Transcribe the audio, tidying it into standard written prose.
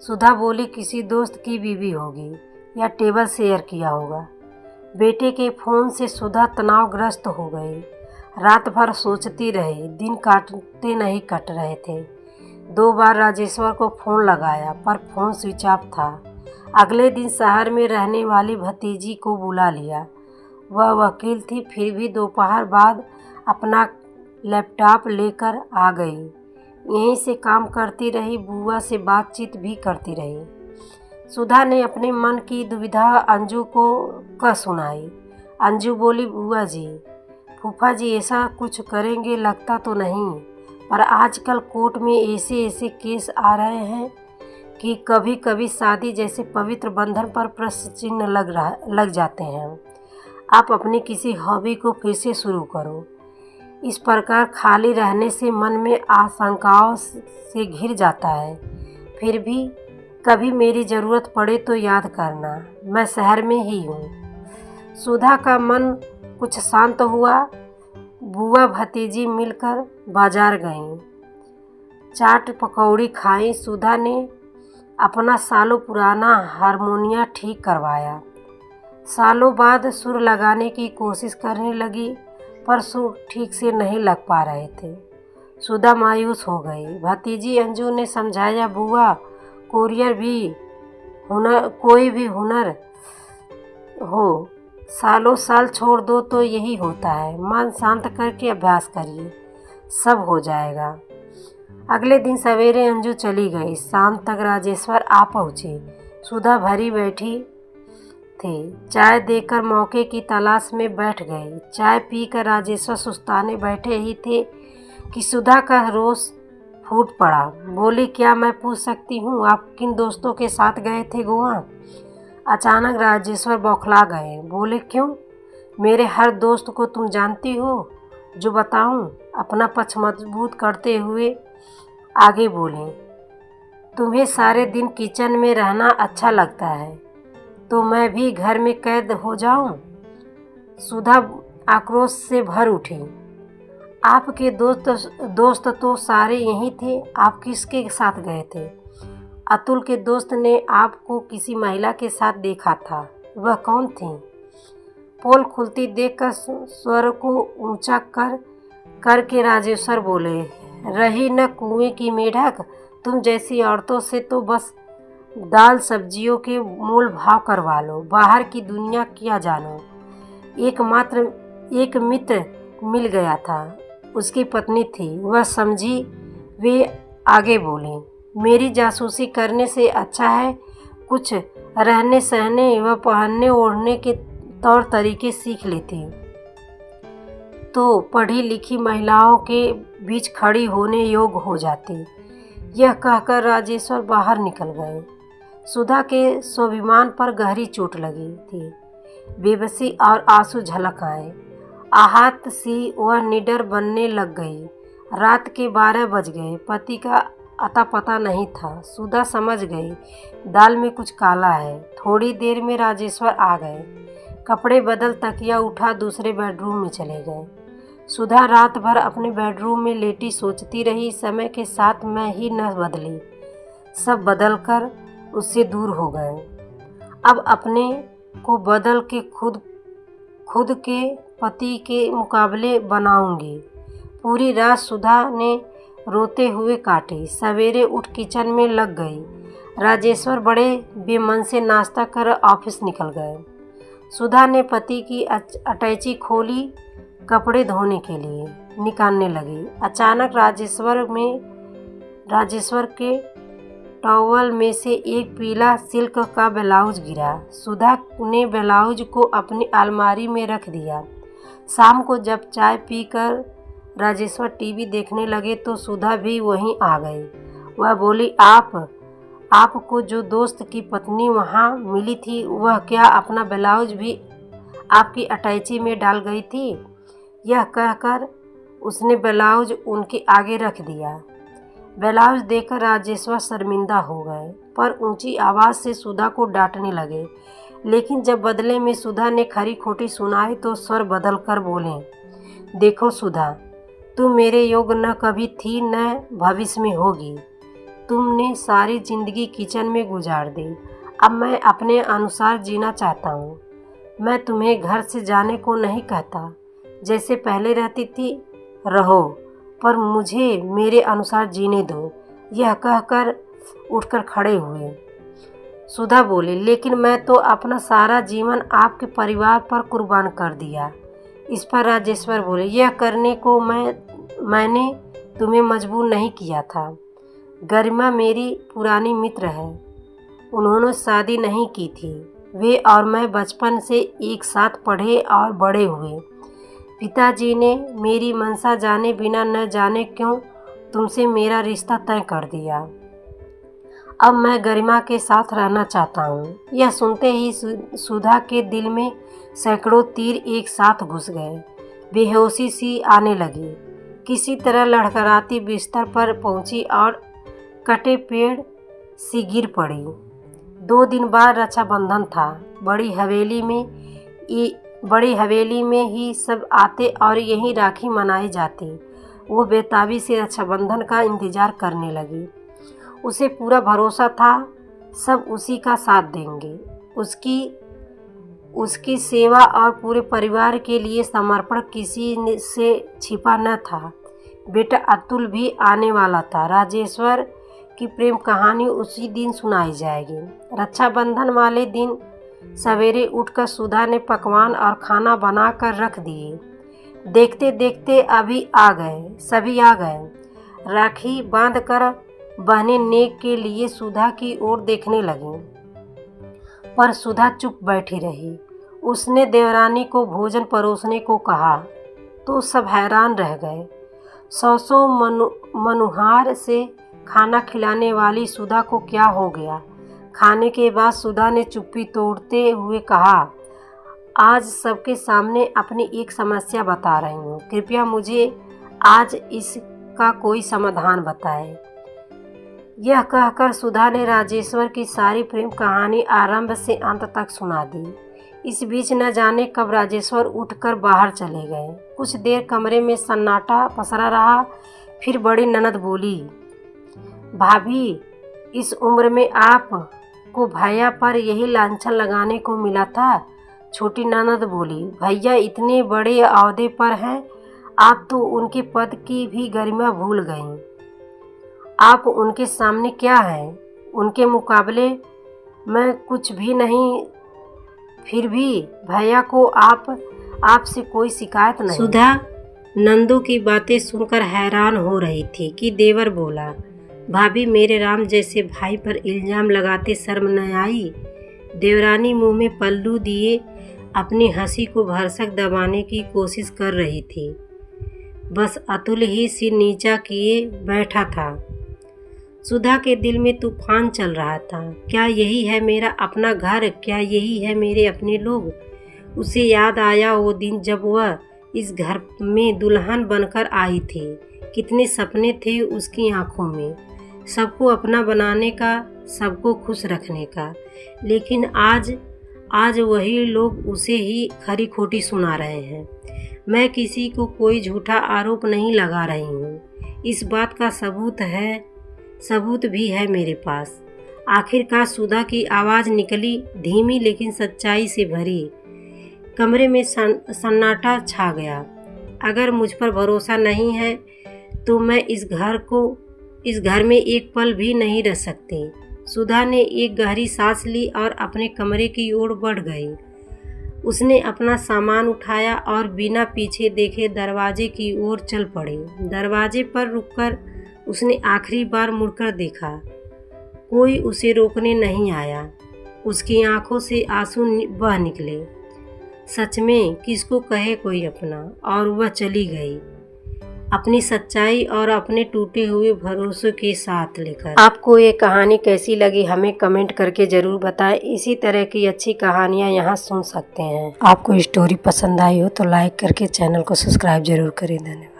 सुधा बोली किसी दोस्त की बीवी होगी या टेबल शेयर किया होगा। बेटे के फ़ोन से सुधा तनावग्रस्त हो गई। रात भर सोचती रही, दिन काटते नहीं कट रहे थे। 2 बार राजेश्वर को फ़ोन लगाया पर फ़ोन स्विच ऑफ था। अगले दिन शहर में रहने वाली भतीजी को बुला लिया। वह वकील थी, फिर भी दोपहर बाद अपना लैपटॉप लेकर आ गई। यहीं से काम करती रही, बुआ से बातचीत भी करती रही। सुधा ने अपने मन की दुविधा अंजू को कह सुनाई। अंजू बोली, बुआ जी, फूफा जी ऐसा कुछ करेंगे लगता तो नहीं, पर आजकल कोर्ट में ऐसे ऐसे केस आ रहे हैं कि कभी कभी शादी जैसे पवित्र बंधन पर प्रश्न चिन्ह लग जाते हैं। आप अपनी किसी हॉबी को फिर से शुरू करो। इस प्रकार खाली रहने से मन में आशंकाओं से घिर जाता है। फिर भी कभी मेरी ज़रूरत पड़े तो याद करना, मैं शहर में ही हूँ। सुधा का मन कुछ शांत हुआ। बुआ भतीजी मिलकर बाजार गईं, चाट पकौड़ी खाई। सुधा ने अपना सालों पुराना हारमोनिया ठीक करवाया। सालों बाद सुर लगाने की कोशिश करने लगी पर सुर ठीक से नहीं लग पा रहे थे। सुधा मायूस हो गई। भतीजी अंजू ने समझाया, बुआ, कोई भी हुनर हो, सालों साल छोड़ दो तो यही होता है। मन शांत करके अभ्यास करिए, सब हो जाएगा। अगले दिन सवेरे अंजू चली गई। शाम तक राजेश्वर आ पहुँचे। सुधा भरी बैठी थी। चाय देकर मौके की तलाश में बैठ गई। चाय पीकर राजेश्वर सुस्ताने बैठे ही थे कि सुधा का रोष फूट पड़ा। बोली, क्या मैं पूछ सकती हूँ आप किन दोस्तों के साथ गए थे गोवा? अचानक राजेश्वर बौखला गए। बोले, क्यों? मेरे हर दोस्त को तुम जानती हो, जो बताऊँ? अपना पक्ष मजबूत करते हुए आगे बोले, तुम्हें सारे दिन किचन में रहना अच्छा लगता है तो मैं भी घर में कैद हो जाऊं? सुधा आक्रोश से भर उठी। आपके दोस्त तो सारे यहीं थे, आप किसके साथ गए थे? अतुल के दोस्त ने आपको किसी महिला के साथ देखा था, वह कौन थी? पोल खुलती देखकर स्वर को ऊंचा करके राजेश्वर बोले, रही न कुएं की मेढक, तुम जैसी औरतों से तो बस दाल सब्जियों के मोल भाव करवा लो, बाहर की दुनिया क्या जानो। एक मित्र मिल गया था, उसकी पत्नी थी, वह समझी। वे आगे बोले, मेरी जासूसी करने से अच्छा है कुछ रहने सहने व पहनने ओढ़ने के तौर तरीके सीख लेती तो पढ़ी लिखी महिलाओं के बीच खड़ी होने योग्य हो जाती। यह कहकर राजेश्वर बाहर निकल गए। सुधा के स्वाभिमान पर गहरी चोट लगी थी। बेबसी और आंसू झलक आए। आहत सी वह निडर बनने लग गई। रात के 12 बज गए। पति का अता पता नहीं था। सुधा समझ गई दाल में कुछ काला है। थोड़ी देर में राजेश्वर आ गए। कपड़े बदल तकिया उठा दूसरे बेडरूम में चले गए। सुधा रात भर अपने बेडरूम में लेटी सोचती रही, समय के साथ मैं ही न बदली, सब बदलकर उससे दूर हो गए। अब अपने को बदल के खुद के पति के मुकाबले बनाऊंगी। पूरी रात सुधा ने रोते हुए काटी। सवेरे उठ किचन में लग गई। राजेश्वर बड़े बेमन से नाश्ता कर ऑफिस निकल गए। सुधा ने पति की अटैची खोली, कपड़े धोने के लिए निकालने लगी। अचानक राजेश्वर के टॉवल में से एक पीला सिल्क का ब्लाउज गिरा। सुधा ने ब्लाउज को अपनी अलमारी में रख दिया। शाम को जब चाय पीकर राजेश्वर टीवी देखने लगे तो सुधा भी वहीं आ गई। वह बोली, आपको जो दोस्त की पत्नी वहाँ मिली थी, वह क्या अपना ब्लाउज भी आपकी अटैची में डाल गई थी? यह कहकर उसने ब्लाउज उनके आगे रख दिया। ब्लाउज देखकर राजेश्वर शर्मिंदा हो गए, पर ऊंची आवाज़ से सुधा को डांटने लगे। लेकिन जब बदले में सुधा ने खरी खोटी सुनाई तो स्वर बदल कर बोले, देखो सुधा, तू मेरे योग्य न कभी थी न भविष्य में होगी। तुमने सारी ज़िंदगी किचन में गुजार दी। अब मैं अपने अनुसार जीना चाहता हूँ। मैं तुम्हें घर से जाने को नहीं कहता, जैसे पहले रहती थी रहो, पर मुझे मेरे अनुसार जीने दो। यह कहकर उठकर खड़े हुए। सुधा बोली, लेकिन मैं तो अपना सारा जीवन आपके परिवार पर कुर्बान कर दिया। इस पर राजेश्वर बोले, यह करने को मैंने तुम्हें मजबूर नहीं किया था। गरिमा मेरी पुरानी मित्र है। उन्होंने शादी नहीं की थी। वे और मैं बचपन से एक साथ पढ़े और बड़े हुए। पिताजी ने मेरी मंशा जाने बिना न जाने क्यों तुमसे मेरा रिश्ता तय कर दिया। अब मैं गरिमा के साथ रहना चाहता हूँ। यह सुनते ही सुधा के दिल में सैकड़ों तीर एक साथ घुस गए। बेहोशी सी आने लगी। किसी तरह लड़खड़ाती बिस्तर पर पहुंची और कटे पेड़ सी गिर पड़ी। 2 दिन बाद रक्षाबंधन था। बड़ी हवेली में ही सब आते और यहीं राखी मनाई जाती। वो बेताबी से रक्षाबंधन का इंतज़ार करने लगी। उसे पूरा भरोसा था सब उसी का साथ देंगे। उसकी सेवा और पूरे परिवार के लिए समर्पण किसी से छिपा न था। बेटा अतुल भी आने वाला था। राजेश्वर की प्रेम कहानी उसी दिन सुनाई जाएगी। रक्षाबंधन वाले दिन सवेरे उठकर सुधा ने पकवान और खाना बनाकर रख दिए। देखते देखते सभी आ गए। राखी बांधकर बहनें नेक के लिए सुधा की ओर देखने लगीं, पर सुधा चुप बैठी रही। उसने देवरानी को भोजन परोसने को कहा तो सब हैरान रह गए। सौ मनुहार से खाना खिलाने वाली सुधा को क्या हो गया। खाने के बाद सुधा ने चुप्पी तोड़ते हुए कहा, आज सबके सामने अपनी एक समस्या बता रही हूँ। कृपया मुझे आज इसका कोई समाधान बताएं। यह कहकर सुधा ने राजेश्वर की सारी प्रेम कहानी आरंभ से अंत तक सुना दी। इस बीच न जाने कब राजेश्वर उठकर बाहर चले गए। कुछ देर कमरे में सन्नाटा पसरा रहा। फिर बड़ी ननद बोली, भाभी, इस उम्र में आप को भैया पर यही लांछन लगाने को मिला था। छोटी ननद बोली, भैया इतने बड़े ओहदे पर हैं, आप तो उनके पद की भी गरिमा भूल गईं। आप उनके सामने क्या हैं? उनके मुकाबले मैं कुछ भी नहीं। फिर भी भैया को आपसे कोई शिकायत नहीं। सुधा नंदू की बातें सुनकर हैरान हो रही थी कि देवर बोला, भाभी, मेरे राम जैसे भाई पर इल्जाम लगाते शर्म न आई? देवरानी मुंह में पल्लू दिए अपनी हंसी को भरसक दबाने की कोशिश कर रही थी। बस अतुल ही सिर नीचा किए बैठा था। सुधा के दिल में तूफान चल रहा था। क्या यही है मेरा अपना घर? क्या यही है मेरे अपने लोग? उसे याद आया वो दिन जब वह इस घर में दुल्हन बनकर आई थी। कितने सपने थे उसकी आंखों में, सबको अपना बनाने का, सबको खुश रखने का। लेकिन आज वही लोग उसे ही खरी खोटी सुना रहे हैं। मैं किसी को कोई झूठा आरोप नहीं लगा रही हूँ। इस बात का सबूत भी है मेरे पास। आखिरकार सुधा की आवाज़ निकली, धीमी लेकिन सच्चाई से भरी। कमरे में सन्नाटा छा गया। अगर मुझ पर भरोसा नहीं है तो मैं इस घर में एक पल भी नहीं रह सकती। सुधा ने एक गहरी सांस ली और अपने कमरे की ओर बढ़ गई। उसने अपना सामान उठाया और बिना पीछे देखे दरवाजे की ओर चल पड़ी। दरवाजे पर रुककर उसने आखिरी बार मुड़कर देखा। कोई उसे रोकने नहीं आया। उसकी आंखों से आंसू बह निकले। सच में किसको कहे कोई अपना। और वह चली गई अपनी सच्चाई और अपने टूटे हुए भरोसे के साथ लेकर। आपको ये कहानी कैसी लगी हमें कमेंट करके ज़रूर बताएं। इसी तरह की अच्छी कहानियाँ यहाँ सुन सकते हैं। आपको स्टोरी पसंद आई हो तो लाइक करके चैनल को सब्सक्राइब जरूर करें। धन्यवाद।